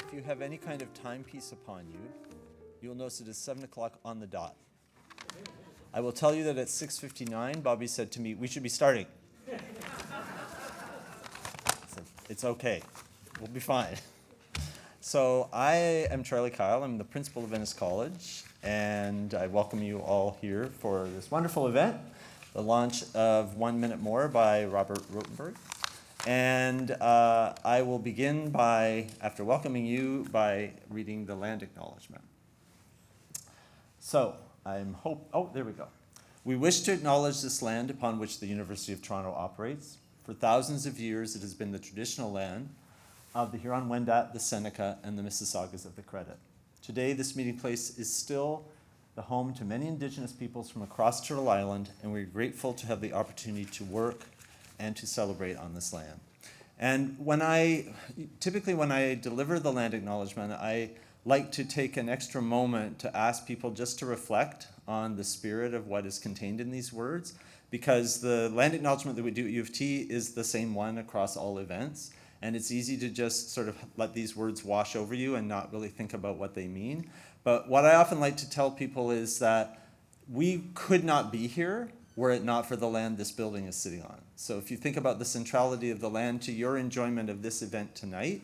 if you have any kind of timepiece upon you, you'll notice it is 7 o'clock on the dot. I will tell you that at 6:59, Bobby said to me, we should be starting. I said, it's okay. We'll be fine. So I am Charlie Kyle. I'm the principal of Innis College, and I welcome you all here for this wonderful event, the launch of 1 Minute More by Robert Rotenberg. And I will begin by, after welcoming you, by reading the land acknowledgement. So, there we go. We wish to acknowledge this land upon which the University of Toronto operates. For thousands of years, it has been the traditional land of the Huron-Wendat, the Seneca, and the Mississaugas of the Credit. Today, this meeting place is still the home to many Indigenous peoples from across Turtle Island, and we're grateful to have the opportunity to work and to celebrate on this land. And typically when I deliver the land acknowledgement, I like to take an extra moment to ask people just to reflect on the spirit of what is contained in these words, because the land acknowledgement that we do at U of T is the same one across all events, and it's easy to just sort of let these words wash over you and not really think about what they mean. But what I often like to tell people is that we could not be here were it not for the land this building is sitting on. So if you think about the centrality of the land to your enjoyment of this event tonight,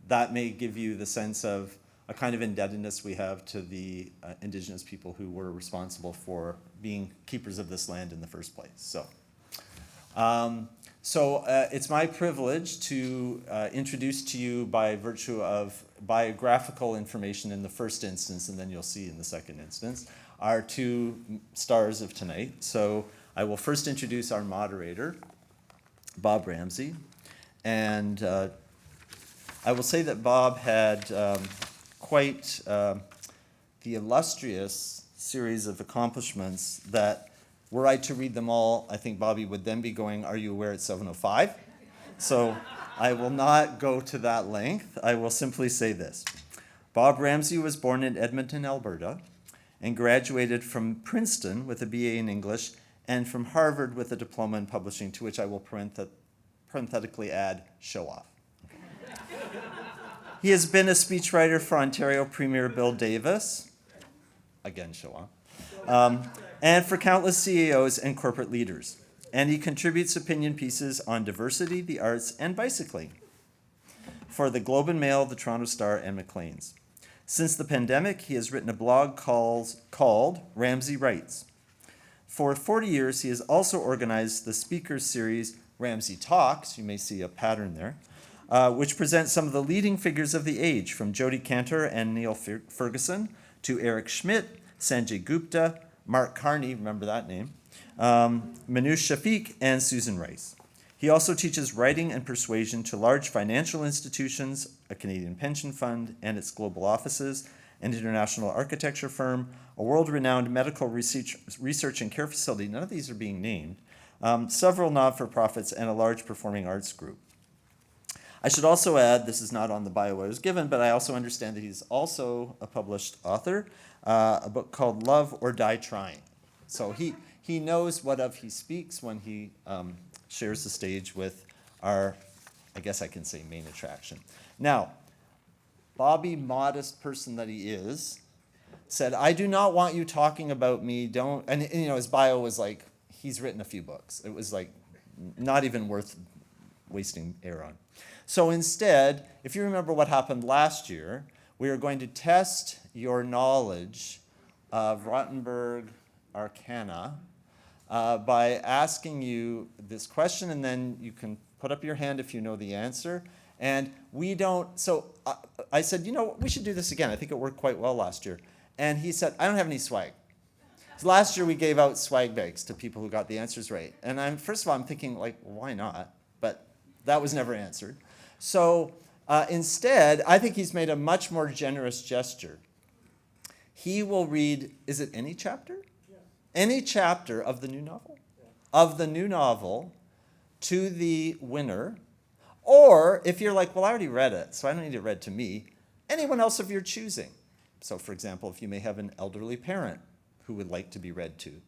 that may give you the sense of a kind of indebtedness we have to the Indigenous people who were responsible for being keepers of this land in the first place. So it's my privilege to introduce to you, by virtue of biographical information in the first instance, and then you'll see in the second instance, our two stars of tonight. So I will first introduce our moderator, Bob Ramsay. And I will say that Bob had quite the illustrious series of accomplishments that, were I to read them all, I think Bobby would then be going, are you aware it's 7:05? So I will not go to that length. I will simply say this. Bob Ramsay was born in Edmonton, Alberta, and graduated from Princeton with a BA in English and from Harvard with a diploma in publishing, to which I will parenthetically add, show off. He has been a speechwriter for Ontario Premier Bill Davis, again, show off, and for countless CEOs and corporate leaders. And he contributes opinion pieces on diversity, the arts, and bicycling for the Globe and Mail, the Toronto Star, and Maclean's. Since the pandemic, he has written a blog called Ramsay Writes. For 40 years, he has also organized the speakers series Ramsay Talks, you may see a pattern there, which presents some of the leading figures of the age, from Jodi Kantor and Neil Ferguson to Eric Schmidt, Sanjay Gupta, Mark Carney, remember that name, Manu Shafiq, and Susan Rice. He also teaches writing and persuasion to large financial institutions, a Canadian pension fund and its global offices, an international architecture firm, a world-renowned medical research and care facility, none of these are being named, several not-for-profits, and a large performing arts group. I should also add, this is not on the bio I was given, but I also understand that he's also a published author, a book called Love or Die Trying. So he knows what of he speaks when he shares the stage with our, I guess I can say, main attraction. Now, Bobby, modest person that he is, said, I do not want you talking about me, and his bio was like, he's written a few books. It was like, not even worth wasting air on. So instead, if you remember what happened last year, we are going to test your knowledge of Rotenberg Arcana by asking you this question, and then you can put up your hand if you know the answer. And I said, we should do this again. I think it worked quite well last year. And he said, I don't have any swag. So last year we gave out swag bags to people who got the answers right. And first of all, I'm thinking, well, why not? But that was never answered. So instead, I think he's made a much more generous gesture. He will read, is it any chapter? Yeah. Any chapter of the new novel? Yeah. Of the new novel to the winner. Or if you're like, well, I already read it, so I don't need it read to me, anyone else of your choosing. So for example, if you may have an elderly parent who would like to be read to,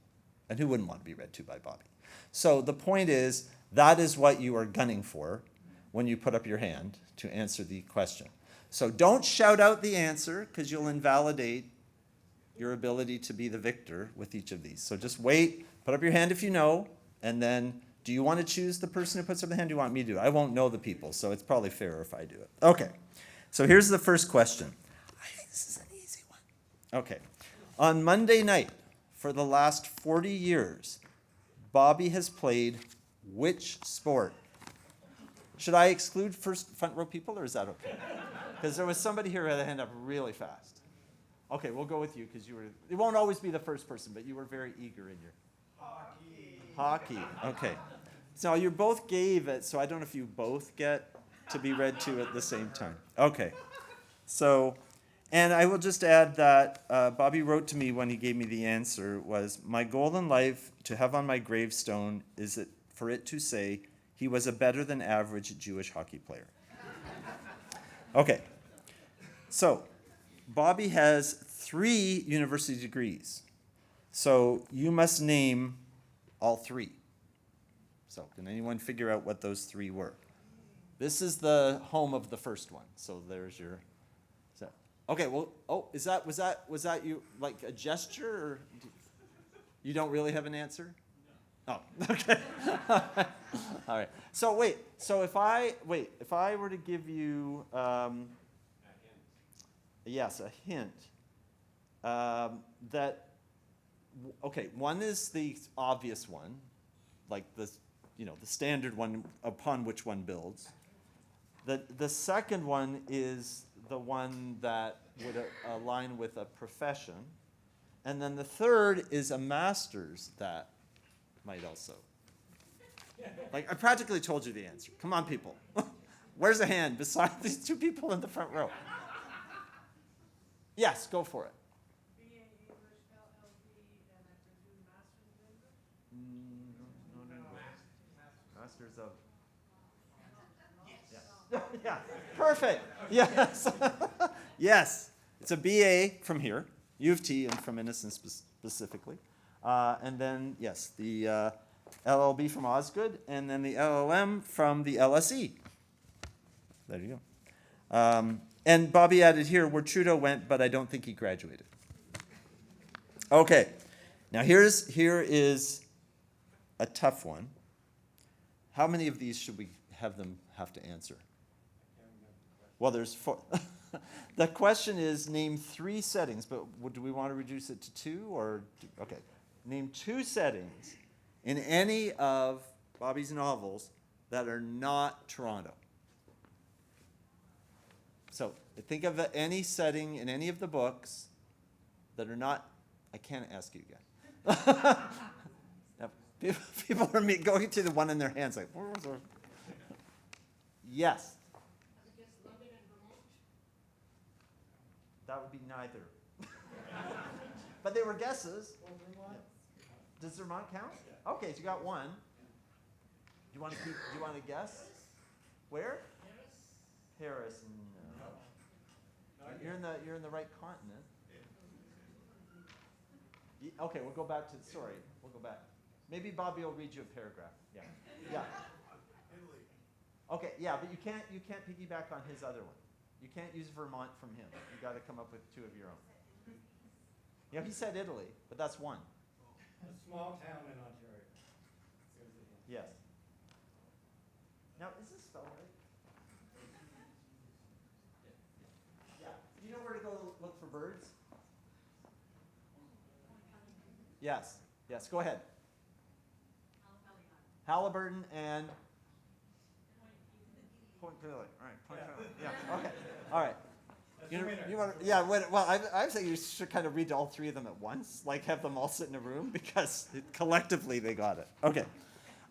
and who wouldn't want to be read to by Bobby. So the point is, that is what you are gunning for when you put up your hand to answer the question. So don't shout out the answer because you'll invalidate your ability to be the victor with each of these. So just wait, put up your hand if you know, and then do you want to choose the person who puts up the hand? Do you want me to do it? I won't know the people, so it's probably fairer if I do it. Okay, so here's the first question. I think this is an easy one. Okay, on Monday night, for the last 40 years, Bobby has played which sport? Should I exclude front row people, or is that okay? Because there was somebody here who had a hand up really fast. Okay, we'll go with you because it won't always be the first person, but you were very eager in your. Hockey, okay. So you both gave it, so I don't know if you both get to be read to at the same time. Okay, so, and I will just add that Bobby wrote to me when he gave me the answer was, my goal in life to have on my gravestone is for it to say, he was a better than average Jewish hockey player. Okay, so Bobby has 3 university degrees. So you must name all 3. So can anyone figure out what those 3 were? This is the home of the first one. So there's your. Okay. Well. Oh, was that you like a gesture, or you don't really have an answer? Oh. Okay. All right. So wait. So if I were to give you yes, a hint that. Okay, one is the obvious one, like the standard one upon which one builds. The second one is the one that would align with a profession. And then the third is a master's that might also. Like, I practically told you the answer. Come on, people. Where's a hand beside these 2 people in the front row? Yes, go for it. Masters of. Yes. Yeah. Perfect. Yes. Yes. It's a BA from here, U of T, and from Innis specifically. And then, yes, the LLB from Osgood, and then the LLM from the LSE. There you go. And Bobby added here, where Trudeau went, but I don't think he graduated. Okay. Now here is a tough one. How many of these should we have to answer? Well, there's 4. The question is, name 3 settings, but do we want to reduce it to 2 or? Okay, name 2 settings in any of Bobby's novels that are not Toronto. So think of any setting in any of the books that are not. I can't ask you again. People are going to the one in their hands like, yes. That would be neither. But they were guesses. Does Vermont count? Okay, so you got 1. Do you want to guess? Where? Paris. No. You're in the right continent. Okay, we'll go back to. Sorry, we'll go back. Maybe Bobby will read you a paragraph. Yeah. Yeah. Italy. Okay, yeah, but you can't piggyback on his other one. You can't use Vermont from him. You got to come up with 2 of your own. Yeah, he said Italy, but that's 1. A small town in Ontario. Yes. Now, is this spelled right? Yeah. Do you know where to go look for birds? Yes. Yes, go ahead. Halliburton and Point Pelee. All right, Point Pelee. Yeah. Okay. All right. You want? Yeah. Well, I think you should kind of read all 3 of them at once, like have them all sit in a room because collectively they got it. Okay.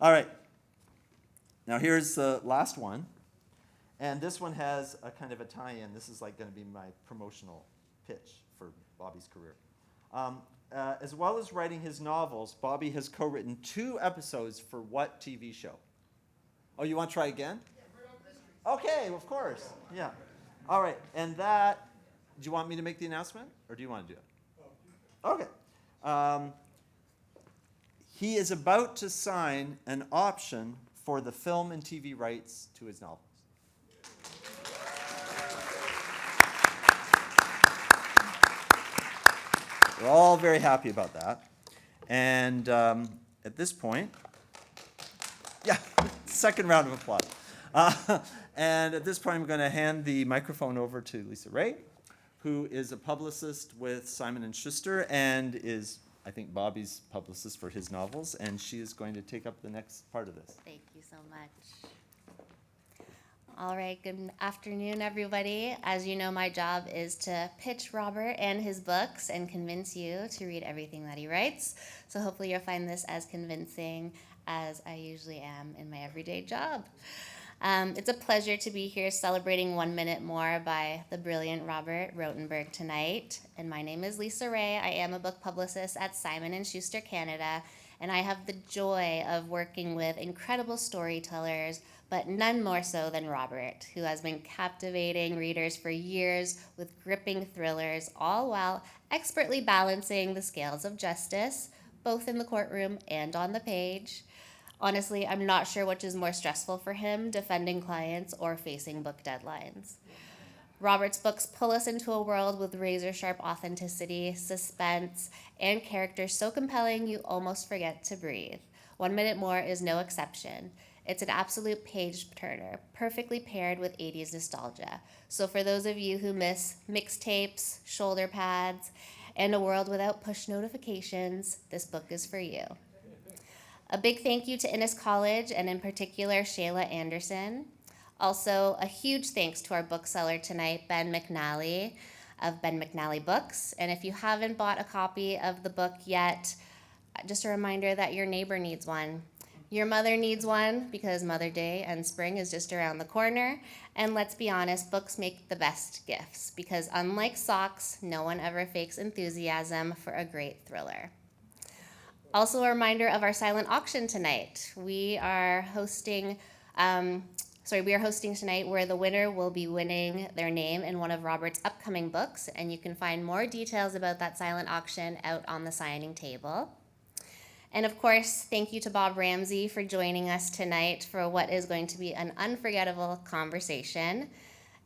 All right. Now here's the last one, and this one has a kind of a tie-in. This is like going to be my promotional pitch for Bobby's career. As well as writing his novels, Bobby has co-written 2 episodes for what TV show? Oh, you want to try again? Yeah, okay, of course. Yeah. All right, and that, do you want me to make the announcement, or do you want to do it? Okay. He is about to sign an option for the film and TV rights to his novels. We're all very happy about that. And at this point, yeah, second round of applause. And at this point, I'm going to hand the microphone over to Lisa Ray, who is a publicist with Simon & Schuster and is, I think, Bobby's publicist for his novels. And she is going to take up the next part of this. Thank you so much. All right, good afternoon, everybody. As you know, my job is to pitch Robert and his books and convince you to read everything that he writes. So hopefully you'll find this as convincing as I usually am in my everyday job. It's a pleasure to be here celebrating 1 Minute More by the brilliant Robert Rotenberg tonight. And my name is Lisa Ray. I am a book publicist at Simon & Schuster Canada, and I have the joy of working with incredible storytellers, but none more so than Robert, who has been captivating readers for years with gripping thrillers, all while expertly balancing the scales of justice, both in the courtroom and on the page. Honestly, I'm not sure which is more stressful for him, defending clients or facing book deadlines. Robert's books pull us into a world with razor-sharp authenticity, suspense, and characters so compelling you almost forget to breathe. 1 Minute More is no exception. It's an absolute page-turner, perfectly paired with 80s nostalgia. So for those of you who miss mixtapes, shoulder pads, and a world without push notifications, this book is for you. A big thank you to Innis College, and in particular, Shayla Anderson. Also, a huge thanks to our bookseller tonight, Ben McNally of Ben McNally Books. And if you haven't bought a copy of the book yet, just a reminder that your neighbor needs one. Your mother needs one because Mother Day and spring is just around the corner. And let's be honest, books make the best gifts because unlike socks, no one ever fakes enthusiasm for a great thriller. Also a reminder of our silent auction tonight. We are hosting tonight where the winner will be winning their name in one of Robert's upcoming books, and you can find more details about that silent auction out on the signing table. And of course, thank you to Bob Ramsay for joining us tonight for what is going to be an unforgettable conversation.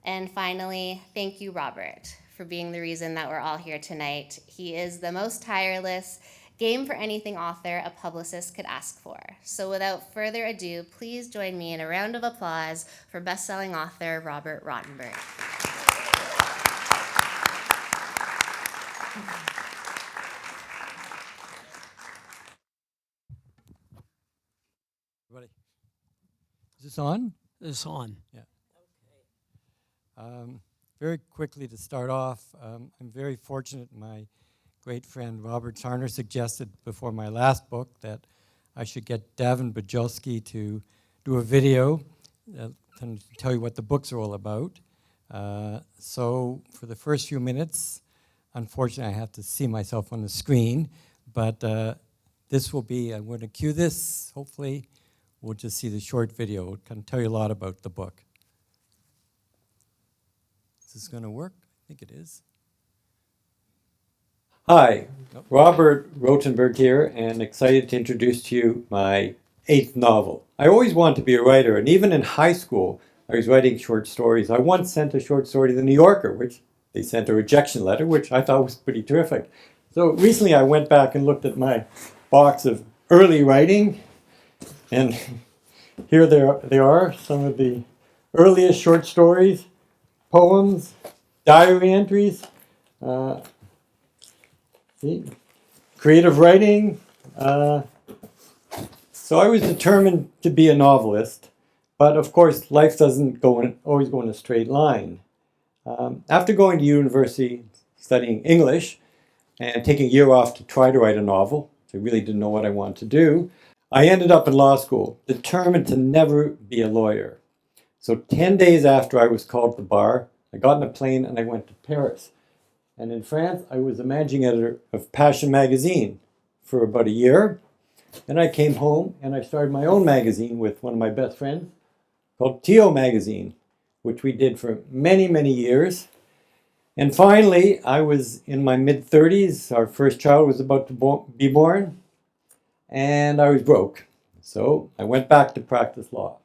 And finally, thank you, Robert, for being the reason that we're all here tonight. He is the most tireless, game for anything author a publicist could ask for. So without further ado, please join me in a round of applause for best-selling author Robert Rotenberg. Everybody. Is this on? This on. Yeah. Very quickly to start off, I'm very fortunate. My great friend Robert Charner suggested before my last book that I should get Davin Bajolski to do a video and tell you what the books are all about. So for the first few minutes, unfortunately I have to see myself on the screen, but this will be, I'm going to cue this, hopefully. We'll just see the short video. It can tell you a lot about the book. Is this going to work? I think it is. Hi, Robert Rotenberg here, and excited to introduce to you my 8th novel. I always wanted to be a writer, and even in high school, I was writing short stories. I once sent a short story to the New Yorker, which they sent a rejection letter, which I thought was pretty terrific. So recently I went back and looked at my box of early writing, and here they are, some of the earliest short stories, poems, diary entries, creative writing. So I was determined to be a novelist, but of course life doesn't always go in a straight line. After going to university, studying English, and taking a year off to try to write a novel, I really didn't know what I wanted to do, I ended up in law school, determined to never be a lawyer. So 10 days after I was called to the bar, I got on a plane and I went to Paris. And in France, I was the managing editor of Passion magazine for about a year. Then I came home and I started my own magazine with one of my best friends called Tio Magazine, which we did for many, many years. And finally, I was in my mid-30s. Our first child was about to be born. And I was broke. So I went back to practice law.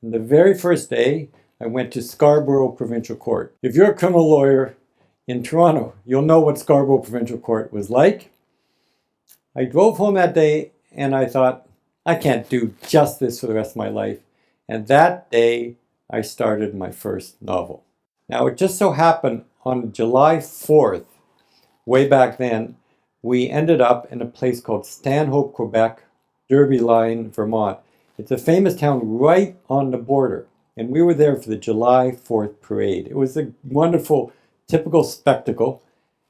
And the very first day, I went to Scarborough Provincial Court. If you're a criminal lawyer, in Toronto. You'll know what Scarborough Provincial Court was like. I drove home that day and I thought, I can't do just this for the rest of my life. And that day, I started my first novel. Now, it just so happened on July 4th, way back then, we ended up in a place called Stanhope, Quebec, Derby Line, Vermont. It's a famous town right on the border. And we were there for the July 4th parade. It was a wonderful, typical spectacle.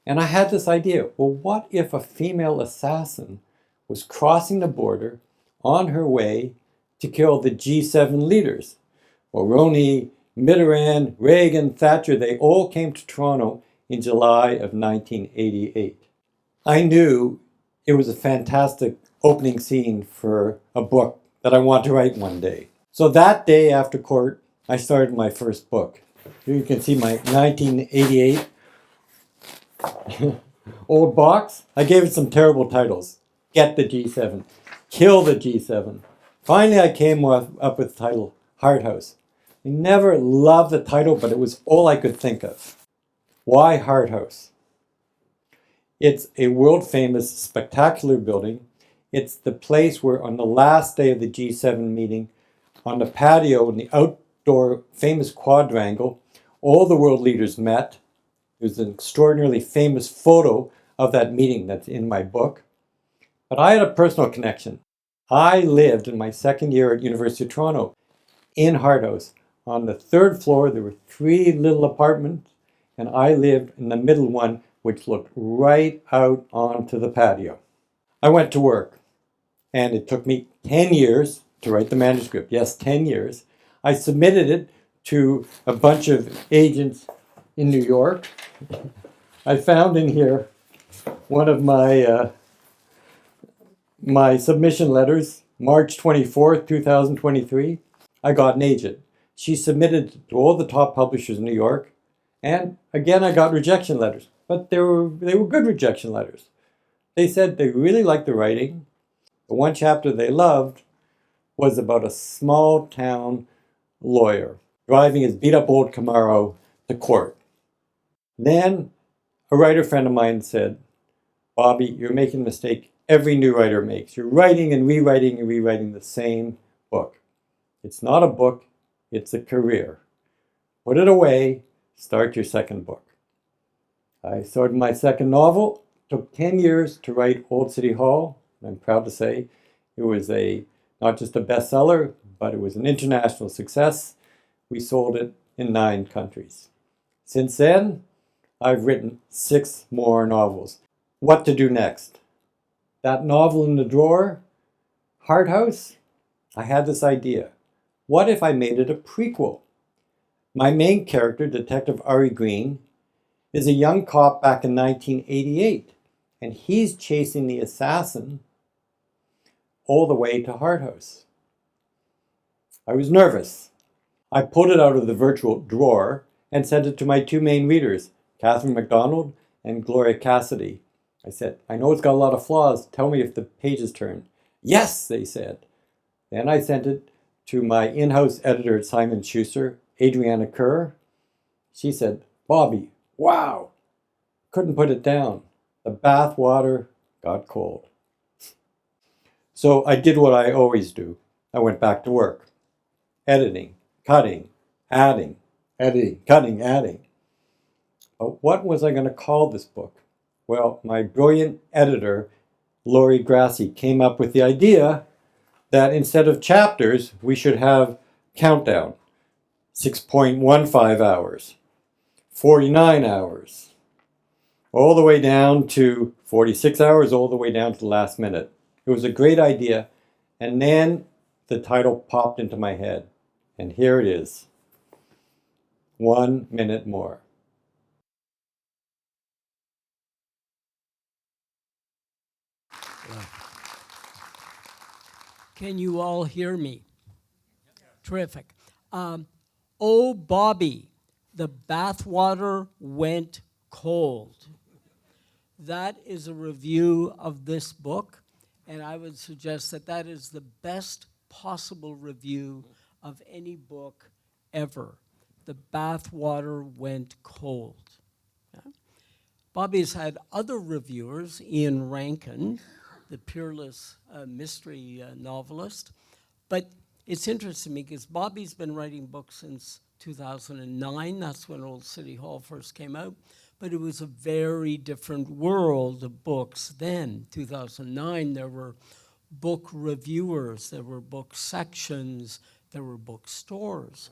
And I had this idea, well, what if a female assassin was crossing the border on her way to kill the G7 leaders? Mulroney, Mitterrand, Reagan, Thatcher, they all came to Toronto in July of 1988. I knew it was a fantastic opening scene for a book that I want to write one day. So that day after court, I started my first book. Here you can see my 1988 old box. I gave it some terrible titles. Get the G7, Kill the G7. Finally, I came up with the title, Heart House. I never loved the title, but it was all I could think of. Why Heart House? It's a world-famous, spectacular building. It's the place where on the last day of the G7 meeting, on the patio in the outdoor famous quadrangle, all the world leaders met. There's an extraordinarily famous photo of that meeting that's in my book. But I had a personal connection. I lived in my second year at University of Toronto in Heart House. On the third floor, there were 3 little apartments, and I lived in the middle one, which looked right out onto the patio. I went to work, and it took me 10 years to write the manuscript. Yes, 10 years. I submitted it to a bunch of agents in New York. I found in here one of my my submission letters, March 24th, 2023. I got an agent. She submitted to all the top publishers in New York, and again I got rejection letters, but they were good rejection letters. They said they really liked the writing. The one chapter they loved was about a small town lawyer driving his beat up old Camaro to court. Then a writer friend of mine said, Bobby, you're making a mistake every new writer makes. You're writing and rewriting the same book. It's not a book, it's a career. Put it away, start your second book. I started my second novel. It took 10 years to write Old City Hall. I'm proud to say it was not just a bestseller, but it was an international success. We sold it in 9 countries. Since then, I've written 6 more novels. What to do next? That novel in the drawer, Heart House, I had this idea. What if I made it a prequel? My main character, Detective Ari Green, is a young cop back in 1988, and he's chasing the assassin all the way to Heart House. I was nervous. I pulled it out of the virtual drawer and sent it to my 2 main readers, Catherine MacDonald and Gloria Cassidy. I said, I know it's got a lot of flaws. Tell me if the pages turn. Yes, they said. Then I sent it to my in-house editor at Simon Schuster, Adriana Kerr. She said, Bobby, wow, couldn't put it down. The bath water got cold. So I did what I always do. I went back to work. Editing, cutting, adding, editing, cutting, adding. But what was I going to call this book? Well, my brilliant editor, Laurie Grassi, came up with the idea that instead of chapters, we should have countdown. 6.15 hours, 49 hours, all the way down to 46 hours, all the way down to the last minute. It was a great idea. And then the title popped into my head. And here it is. 1 minute more. Can you all hear me? Terrific. Oh, Bobby, the bathwater went cold. That is a review of this book, and I would suggest that that is the best possible review of any book ever. The bathwater went cold. Yeah? Bobby's had other reviewers, Ian Rankin, the peerless mystery novelist. But it's interesting because Bobby's been writing books since 2009. That's when Old City Hall first came out. But it was a very different world of books then. 2009, there were book reviewers, there were book sections, there were bookstores.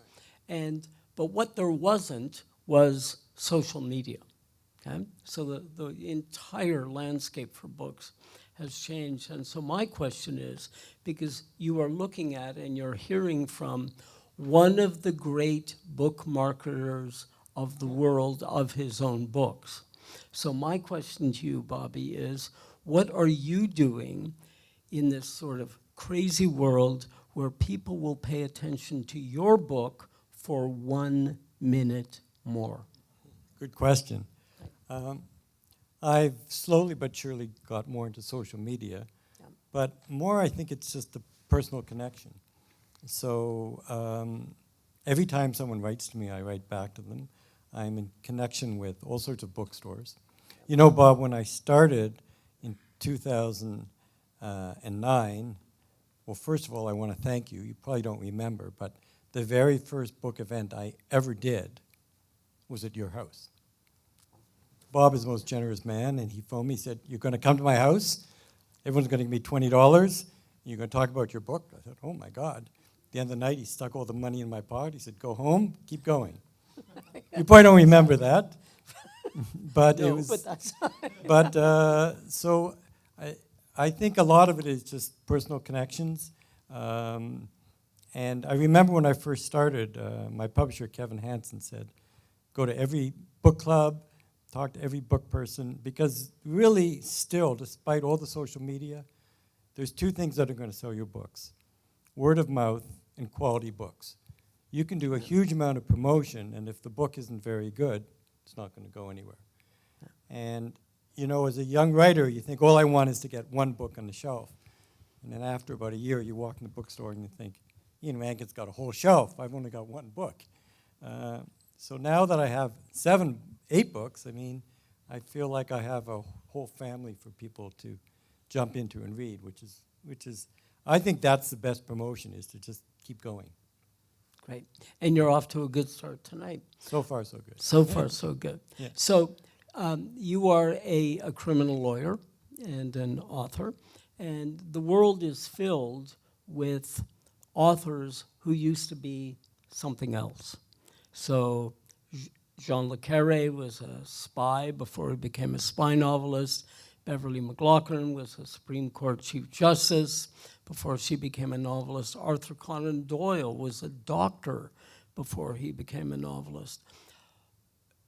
But what there wasn't was social media. Okay? So the entire landscape for books has changed. And so my question is, because you are looking at and you're hearing from one of the great book marketers of the world of his own books. So my question to you, Bobby, is what are you doing in this sort of crazy world where people will pay attention to your book for 1 minute more? Good question. I've slowly but surely got more into social media, but more I think it's just a personal connection. So every time someone writes to me, I write back to them. I'm in connection with all sorts of bookstores. You know, Bob, when I started in 2009, well, first of all, I want to thank you. You probably don't remember, but the very first book event I ever did was at your house. Bob is the most generous man, and he phoned me, said, "You're going to come to my house? Everyone's going to give me $20. You're going to talk about your book?" I said, "Oh, my God." At the end of the night, he stuck all the money in my pocket. He said, "Go home, keep going." You probably don't remember that, but No, it was. but that's But so I think a lot of it is just personal connections. And I remember when I first started, my publisher, Kevin Hansen, said, go to every book club, talk to every book person, because really still, despite all the social media, there's two things that are going to sell your books: word of mouth and quality books. You can do a huge amount of promotion, and if the book isn't very good, it's not going to go anywhere. And, you know, as a young writer, you think, all I want is to get one book on the shelf. And then after about a year, you walk in the bookstore and you think, Ian Rankin's got a whole shelf. I've only got one book. So now that I have 7, 8 books, I mean, I feel like I have a whole family for people to jump into and read, which is, I think that's the best promotion, is to just keep going. great. And you're off to a good start tonight. So far, so good. So far, so good. Yeah. So you are a criminal lawyer and an author, and the world is filled with authors who used to be something else. So Jean Le Carré was a spy before he became a spy novelist. Beverly McLaughlin was a Supreme Court Chief Justice before she became a novelist. Arthur Conan Doyle was a doctor before he became a novelist.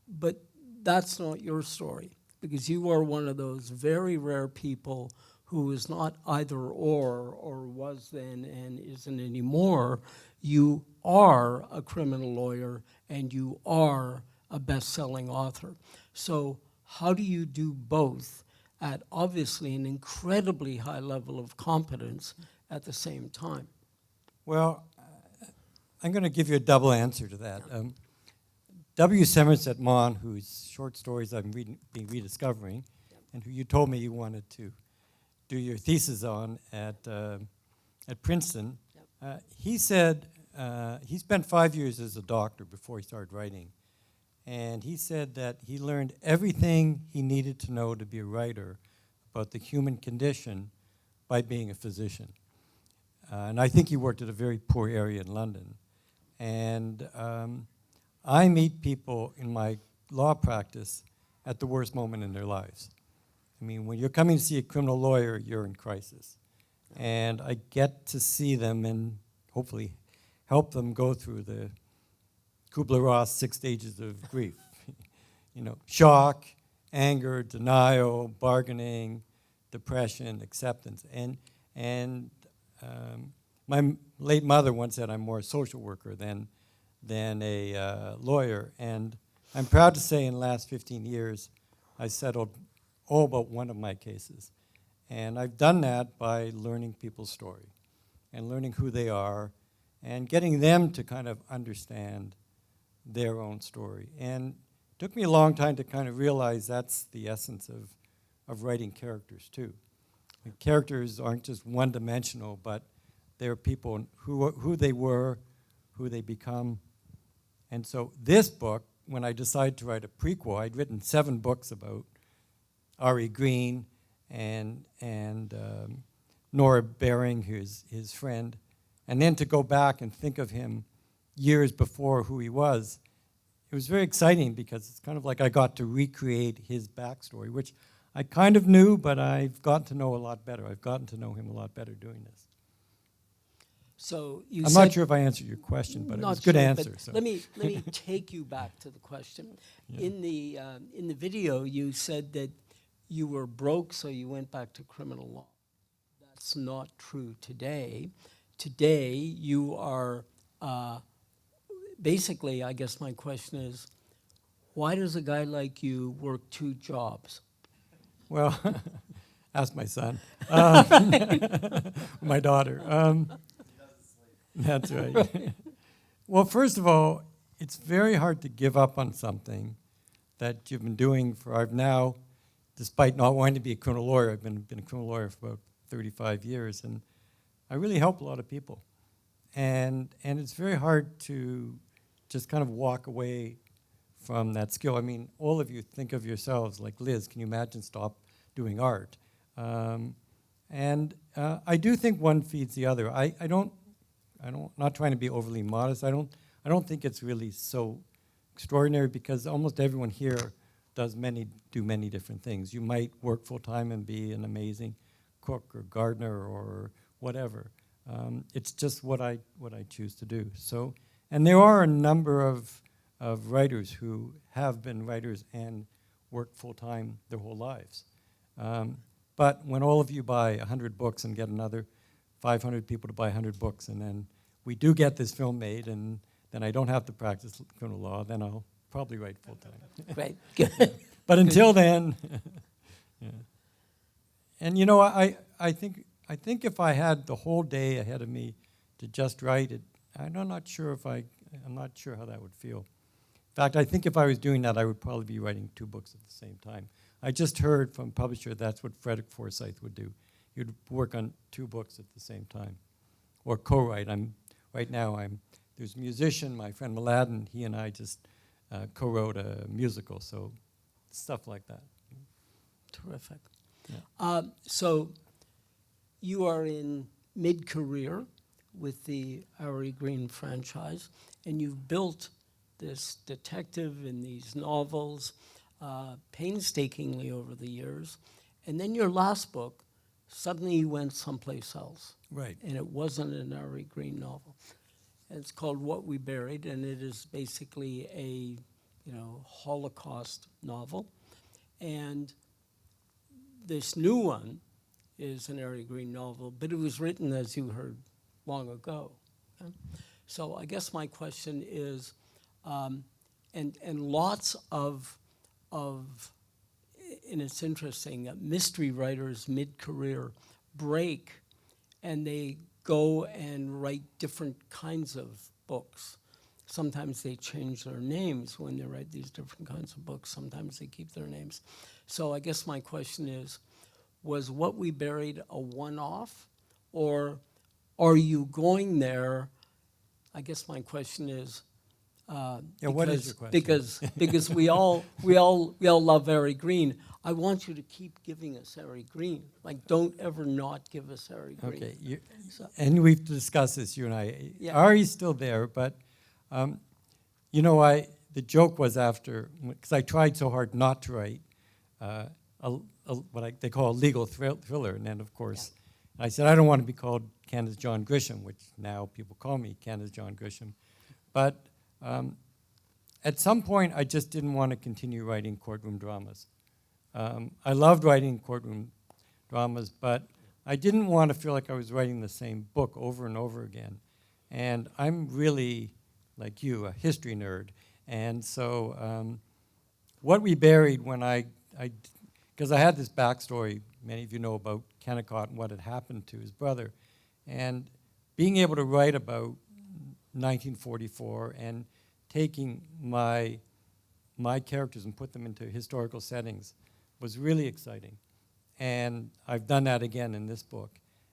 But that's not your story, because you are one of those very rare people who is not either or was then and isn't anymore. You are a criminal lawyer and you are a best-selling author. So how do you do both at obviously an incredibly high level of competence at the same time? Well, I'm going to give you a double answer to that. W. Somerset Maugham, whose short stories I've been rediscovering, and who you told me you wanted to do your thesis on at Princeton, he said he spent 5 years as a doctor before he started writing. And he said that he learned everything he needed to know to be a writer about the human condition by being a physician. And I think he worked at a very poor area in London. And I meet people in my law practice at the worst moment in their lives. I mean, when you're coming to see a criminal lawyer, you're in crisis. And I get to see them and hopefully help them go through the Kubler-Ross 6 stages of grief. You know, shock, anger, denial, bargaining, depression, acceptance. And my late mother once said I'm more a social worker than a lawyer. And I'm proud to say in the last 15 years, I settled all but one of my cases. And I've done that by learning people's story and learning who they are and getting them to kind of understand their own story. And took me a long time to kind of realize that's the essence of writing characters too. And characters aren't just one-dimensional, but they're people who they were, who they become. And so this book, when I decided to write a prequel, I'd written 7 books about R.E. Green and Nora Baring, who's his friend, and then to go back and think of him years before who he was, it was very exciting because it's kind of like I got to recreate his backstory, which I kind of knew, but I've gotten to know a lot better. I've gotten to know him a lot better doing this. So you I'm said, not sure if I answered your question, but it was a good sure, answer. but So. let me take you back to the question. Yeah. In the video, you said that you were broke, so you went back to criminal law. That's not true today. Today, you are basically. I guess my question is, why does a guy like you work 2 jobs? Well, ask my son, my daughter. That's right. Well, first of all, it's very hard to give up on something that you've been doing for, I've now, despite not wanting to be a criminal lawyer, I've been a criminal lawyer for about 35 years, and I really help a lot of people. And it's very hard to just kind of walk away from that skill. I mean, all of you think of yourselves like Liz. Can you imagine stop doing art? I do think one feeds the other. Not trying to be overly modest. I don't think it's really so extraordinary because almost everyone here do many different things. You might work full time and be an amazing cook or gardener or whatever. It's just what I choose to do. So, and there are a number of writers who have been writers and work full time their whole lives. But when all of you buy 100 books and get another 500 people to buy 100 books, and then we do get this film made, and then I don't have to practice criminal law, then I'll probably write full time. Right. Good. But until then, yeah. And you know, I think if I had the whole day ahead of me to just write it, I'm not sure how that would feel. In fact, I think if I was doing that, I would probably be writing 2 books at the same time. I just heard from a publisher that's what Frederick Forsyth would do. He'd work on 2 books at the same time, or co-write. There's a musician, my friend Mladen, he and I just co-wrote a musical, so stuff like that. Terrific. Yeah. So you are in mid-career with the R.E. Green franchise, and you've built this detective in these novels painstakingly over the years. And then your last book, suddenly you went someplace else. Right. And it wasn't an R.E. Green novel. And it's called What We Buried, and it is basically a Holocaust novel. And this new one is an R.E. Green novel, but it was written, as you heard, long ago. Okay? So I guess my question is, and lots of, and it's interesting, mystery writers mid-career break and they go and write different kinds of books. Sometimes they change their names when they write these different kinds of books. Sometimes they keep their names. So I guess my question is, was What We Buried a one-off, or are you going there? I guess my question is, what is your question? because we all love R.E. Green. I want you to keep giving us R.E. Green. Like, don't ever not give us R.E. Green. Okay, and we've discussed this, you and I. Yeah. Ari's still there, but the joke was after, because I tried so hard not to write what they call a legal thriller, and then of course I said I don't want to be called Canada's John Grisham, which now people call me Canada's John Grisham, but at some point I just didn't want to continue writing courtroom dramas. I loved writing courtroom dramas, but I didn't want to feel like I was writing the same book over and over again. And I'm really, like you, a history nerd. And so What We Buried, because I had this backstory, many of you know about Kennicott and what had happened to his brother. And being able to write about 1944 and taking my my characters and put them into historical settings was really exciting. And I've done that again in this book.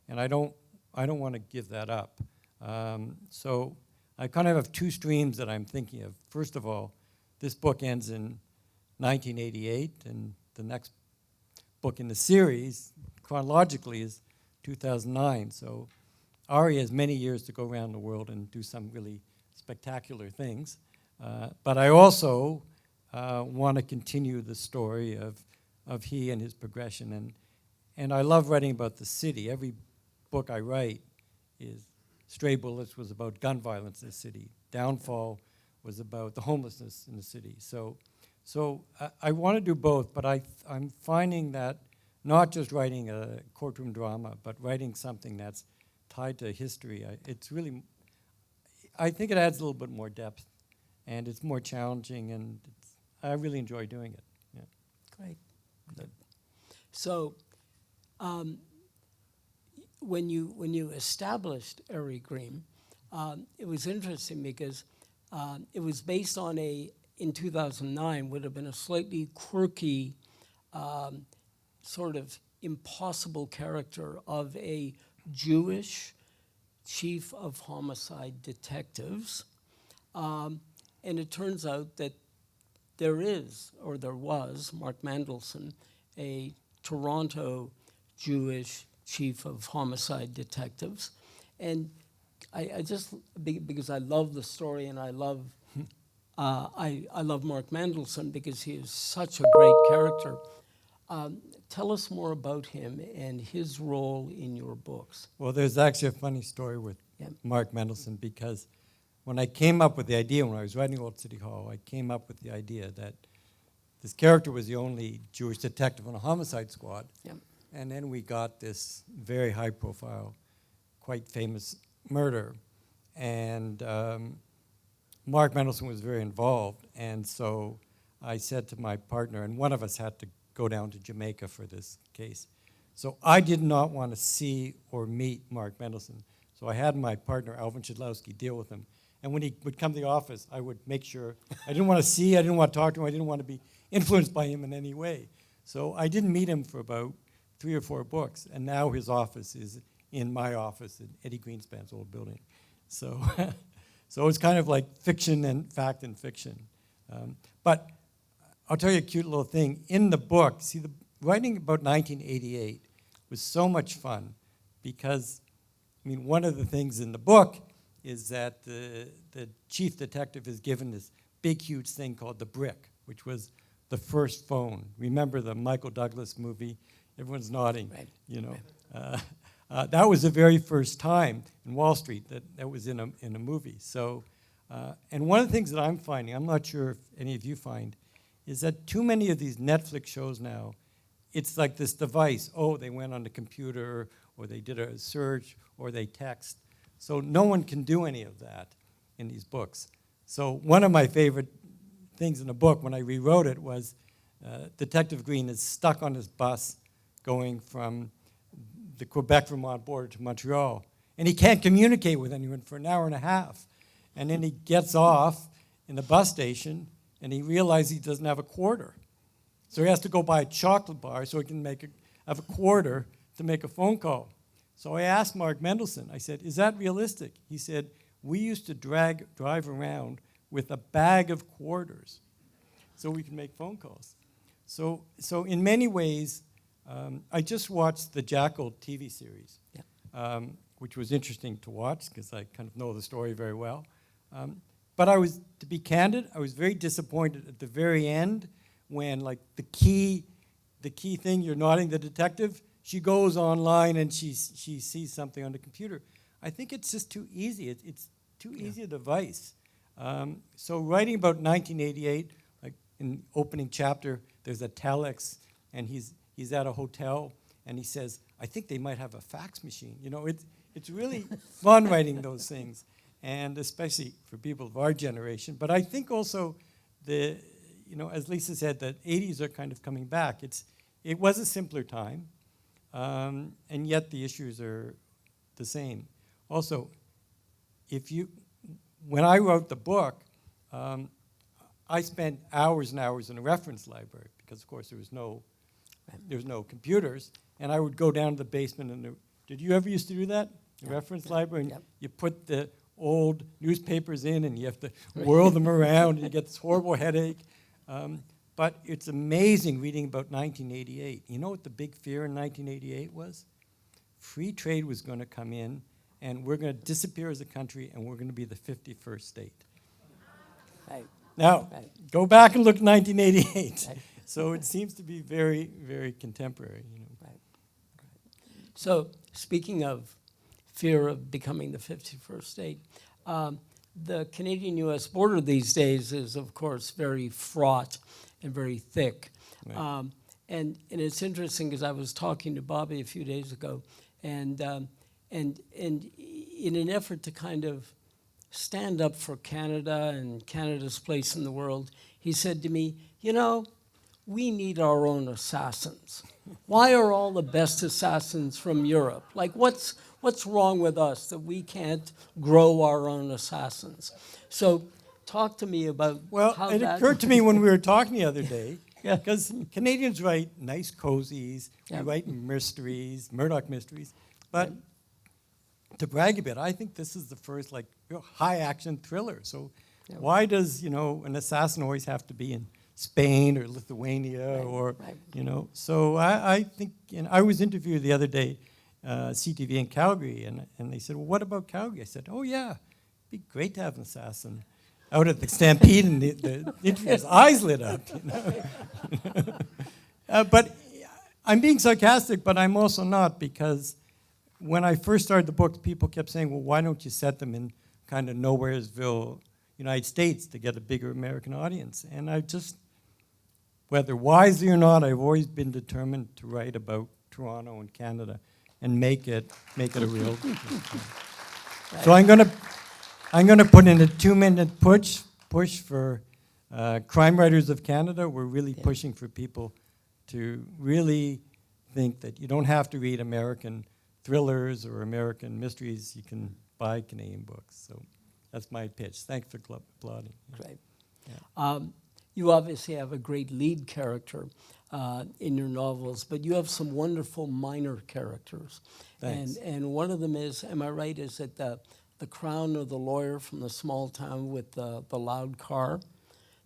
And I don't want to give that up. So I kind of have two streams that I'm thinking of. First of all, this book ends in 1988, and the next book in the series, chronologically, is 2009. So Ari has many years to go around the world and do some really spectacular things. But I also want to continue the story of he and his progression. And I love writing about the city. Every book I write is Stray Bullets was about gun violence in the city. Downfall was about the homelessness in the city. So I want to do both, but I'm finding that not just writing a courtroom drama, but writing something that's tied to history, I think it adds a little bit more depth, and it's more challenging, and I really enjoy doing it. Yeah. Great. Good. So, when you established Airy Green, it was interesting because it was based on in 2009, would have been a slightly quirky, sort of impossible character of a Jewish chief of homicide detectives. And it turns out that there was, Mark Mandelson, a Toronto Jewish chief of homicide detectives. And I just, because I love the story and I love Mark Mandelson because he is such a great character. Tell us more about him and his role in your books. Well, there's actually a funny story with Mark Mendelsohn, because when I came up with the idea, when I was writing Old City Hall, I came up with the idea that this character was the only Jewish detective on a homicide squad. Yep. And then we got this very high-profile, quite famous murder. And Mark Mendelsohn was very involved. And so I said to my partner, and one of us had to go down to Jamaica for this case. So I did not want to see or meet Mark Mendelsohn. So I had my partner, Alvin Shidlowski, deal with him. And when he would come to the office, I would make sure, I didn't want to see, I didn't want to talk to him, I didn't want to be influenced by him in any way. So I didn't meet him for about 3 or 4 books, and now his office is in my office in Eddie Greenspan's old building. So, so it's kind of like fiction and fact and fiction. But I'll tell you a cute little thing. In the book, see, the writing about 1988 was so much fun because, I mean, one of the things in the book is that the chief detective is given this big, huge thing called the brick, which was the first phone. Remember the Michael Douglas movie? Everyone's nodding, Right. You know. That was the very first time in Wall Street that was in a movie. So, and one of the things that I'm finding, I'm not sure if any of you find, is that too many of these Netflix shows now, it's like this device. Oh, they went on the computer, or they did a search, or they text. So no one can do any of that in these books. So one of my favorite things in the book, when I rewrote it, was Detective Green is stuck on his bus going from the Quebec-Vermont border to Montreal, and he can't communicate with anyone for an hour and a half. And then he gets off in the bus station, and he realizes he doesn't have a quarter. So he has to go buy a chocolate bar so he can have a quarter to make a phone call. So I asked Mark Mendelsohn, I said, is that realistic? He said, we used to drive around with a bag of quarters so we can make phone calls. So in many ways, I just watched the Jackal TV series, which was interesting to watch because I kind of know the story very well. But to be candid, I was very disappointed at the very end when, like, the key thing, you're nodding the detective, she goes online and she sees something on the computer. I think it's just too easy. It's too easy a device. So writing about 1988, like in the opening chapter, there's a telex, and he's at a hotel, and he says, I think they might have a fax machine. You know, it's really fun writing those things, and especially for people of our generation. But I think also as Lisa said, the 80s are kind of coming back. It was a simpler time, and yet the issues are the same. Also, when I wrote the book, I spent hours and hours in a reference library because, of course, there was no computers, and I would go down to the basement. And did you ever used to do that? The reference library, and Yep. you put the old newspapers in, and you have to whirl them around, and you get this horrible headache. But it's amazing reading about 1988. You know what the big fear in 1988 was? Free trade was going to come in, and we're going to disappear as a country, and we're going to be the 51st state. Right. Now, Right. go back and look at 1988. Right. So it seems to be very, very contemporary. You know. Right. So, speaking of fear of becoming the 51st state, the Canadian-U.S. border these days is, of course, very fraught and very thick. Right. And it's interesting because I was talking to Bobby a few days ago, and in an effort to kind of stand up for Canada and Canada's place in the world, he said to me, you know, we need our own assassins. Why are all the best assassins from Europe? Like, what's wrong with us that we can't grow our own assassins? So talk to me about Well, how it that occurred to me when we were talking the other day, Yeah. because Canadians write nice cozies, Yeah. we write mysteries, Murdoch mysteries, but to brag a bit, I think this is the first real high-action thriller. So why does, an assassin always have to be in Spain or Lithuania or, right. So I think, I was interviewed the other day, CTV in Calgary, and they said, well, what about Calgary? I said, oh yeah, it'd be great to have an assassin out at the Stampede, and the interviewer's eyes lit up. But I'm being sarcastic, but I'm also not, because when I first started the book, people kept saying, well, why don't you set them in kind of Nowheresville, United States, to get a bigger American audience? And I just, whether wisely or not, I've always been determined to write about Toronto and Canada and make it a real. So I'm gonna put in a 2-minute push for Crime Writers of Canada. We're really pushing for people to really think that you don't have to read American thrillers or American mysteries. You can buy Canadian books. So that's my pitch. Thanks for applauding. Great. Yeah. You obviously have a great lead character in your novels, but you have some wonderful minor characters. Thanks. And one of them is, am I right, is it the Crown or the lawyer from the small town with the loud car,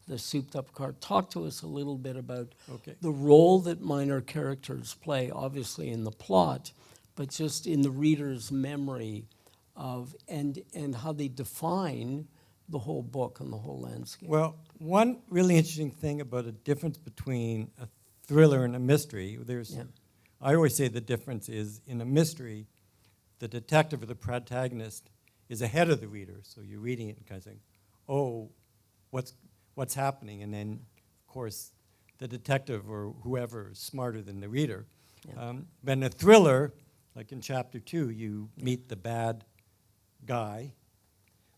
the souped-up car? Talk to us a little bit about the role that minor characters play, obviously in the plot, but just in the reader's memory of, and how they define the whole book and the whole landscape. Well, one really interesting thing about a difference between a thriller and a mystery, I always say the difference is, in a mystery, the detective or the protagonist is ahead of the reader. So you're reading it and kind of saying, oh, what's happening? And then, of course, the detective or whoever is smarter than the reader. But in a thriller, like in chapter 2, you meet the bad guy,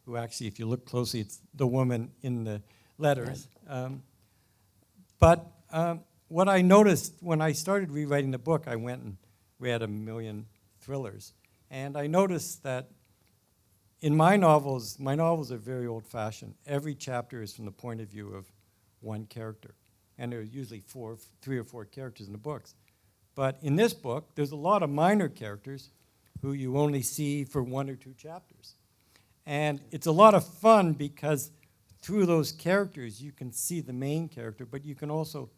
who actually, if you look closely, it's the woman in the letters. But what I noticed when I started rewriting the book, I went and read 1 million thrillers. And I noticed that in my novels are very old-fashioned. Every chapter is from the point of view of one character. And there are usually 3 or 4 characters in the books. But in this book, there's a lot of minor characters who you only see for 1 or 2 chapters. And it's a lot of fun because through those characters, you can see the main character, but you can also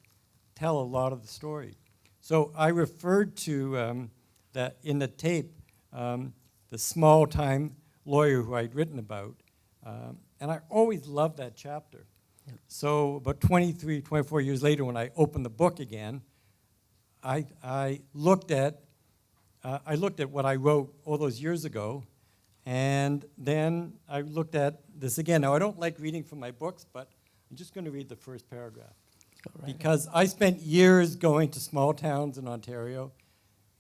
tell a lot of the story. So I referred to that in the tape, the small-time lawyer who I'd written about, and I always loved that chapter. So about 23, 24 years later, when I opened the book again, I looked at what I wrote all those years ago, and then I looked at this again. Now, I don't like reading from my books, but I'm just going to read the first paragraph. Because I spent years going to small towns in Ontario,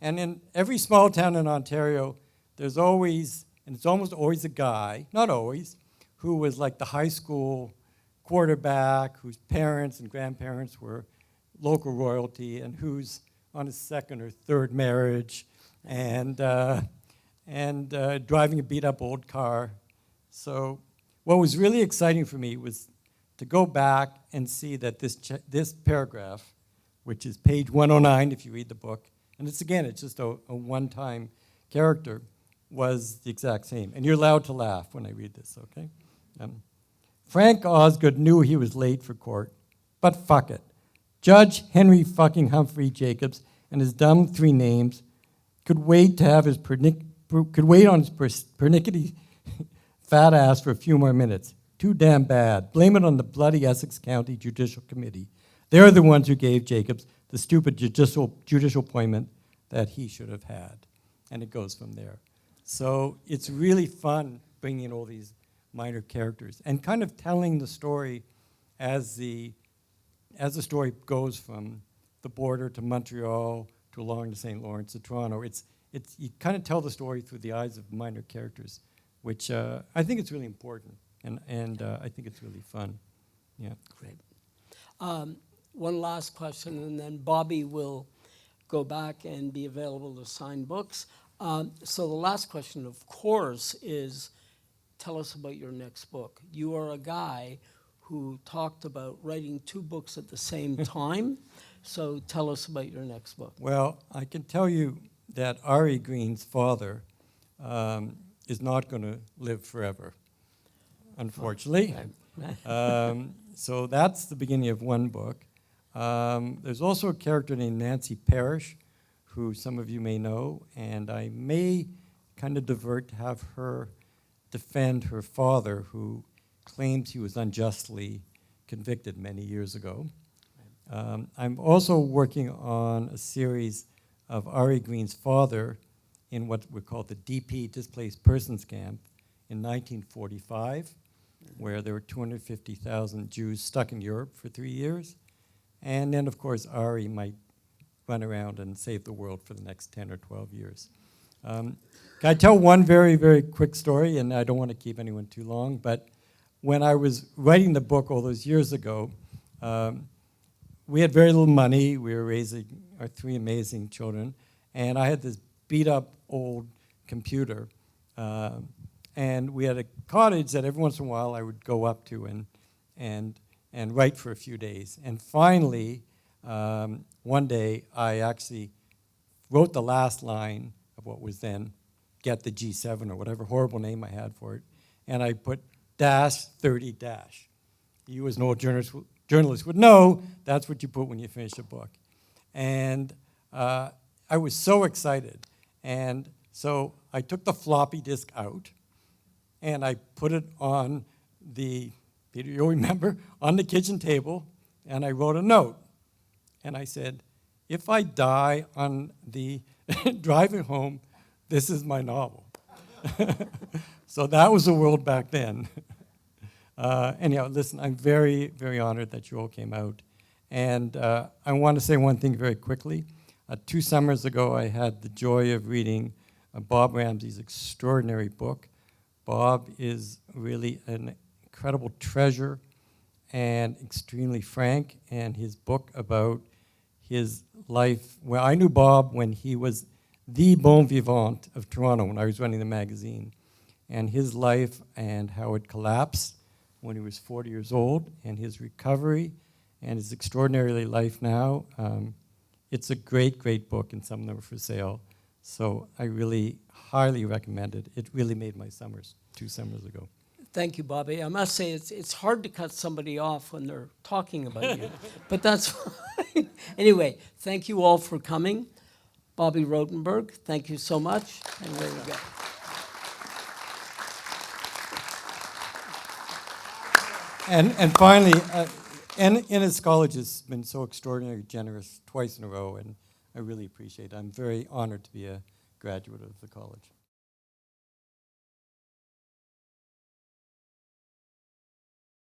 and in every small town in Ontario, there's always, and it's almost always a guy, not always, who was like the high school quarterback, whose parents and grandparents were local royalty, and who's on his 2nd or 3rd marriage, and driving a beat-up old car. So what was really exciting for me was to go back and see that this paragraph, which is page 109 if you read the book, and it's just a one-time character, was the exact same. And you're allowed to laugh when I read this, okay? Frank Osgood knew he was late for court, but fuck it. Judge Henry fucking Humphrey Jacobs and his dumb three names could wait on his pernickety fat ass for a few more minutes. Too damn bad. Blame it on the bloody Essex County Judicial Committee. They're the ones who gave Jacobs the stupid judicial appointment that he should have had. And it goes from there. So it's really fun bringing in all these minor characters and kind of telling the story as the story goes from the border to Montreal to along the St. Lawrence to Toronto. You kind of tell the story through the eyes of minor characters, which I think it's really important, and I think it's really fun. Yeah. Great. One last question, and then Bobby will go back and be available to sign books. So the last question, of course, is tell us about your next book. You are a guy who talked about writing 2 books at the same time. So tell us about your next book. Well, I can tell you that Ari Green's father is not going to live forever, unfortunately. So that's the beginning of one book. There's also a character named Nancy Parrish, who some of you may know, and I may kind of divert to have her defend her father, who claims he was unjustly convicted many years ago. I'm also working on a series of Ari Green's father in what we call the DP, Displaced Persons Camp, in 1945, where there were 250,000 Jews stuck in Europe for 3 years. And then, of course, Ari might run around and save the world for the next 10 or 12 years. Can I tell one very, very quick story? And I don't want to keep anyone too long, but when I was writing the book all those years ago, we had very little money. We were raising our 3 amazing children, and I had this beat-up old computer, and we had a cottage that every once in a while I would go up to and write for a few days. And finally, one day, I actually wrote the last line of what was then Get the G7 or whatever horrible name I had for it, and I put -30-. You as an old journalist would know that's what you put when you finish a book. And I was so excited. And so I took the floppy disk out, and I put it on the, Peter, you'll remember, on the kitchen table, and I wrote a note. And I said, if I die on the driving home, this is my novel. So that was the world back then. Anyhow, listen, I'm very, very honored that you all came out. And I want to say one thing very quickly. 2 summers ago, I had the joy of reading Bob Ramsay's extraordinary book. Bob is really an incredible treasure and extremely frank, and his book about his life. Well, I knew Bob when he was the bon vivant of Toronto, when I was running the magazine, and his life and how it collapsed when he was 40 years old, and his recovery and his extraordinary life now. It's a great, great book, and some of them are for sale. So I really highly recommend it. It really made my summers 2 summers ago. Thank you, Bobby. I must say it's hard to cut somebody off when they're talking about you, but that's fine. Anyway, thank you all for coming. Bobby Rotenberg, thank you so much, and there we go. And finally, Innis College has been so extraordinarily generous twice in a row, and I really appreciate it. I'm very honored to be a graduate of the college.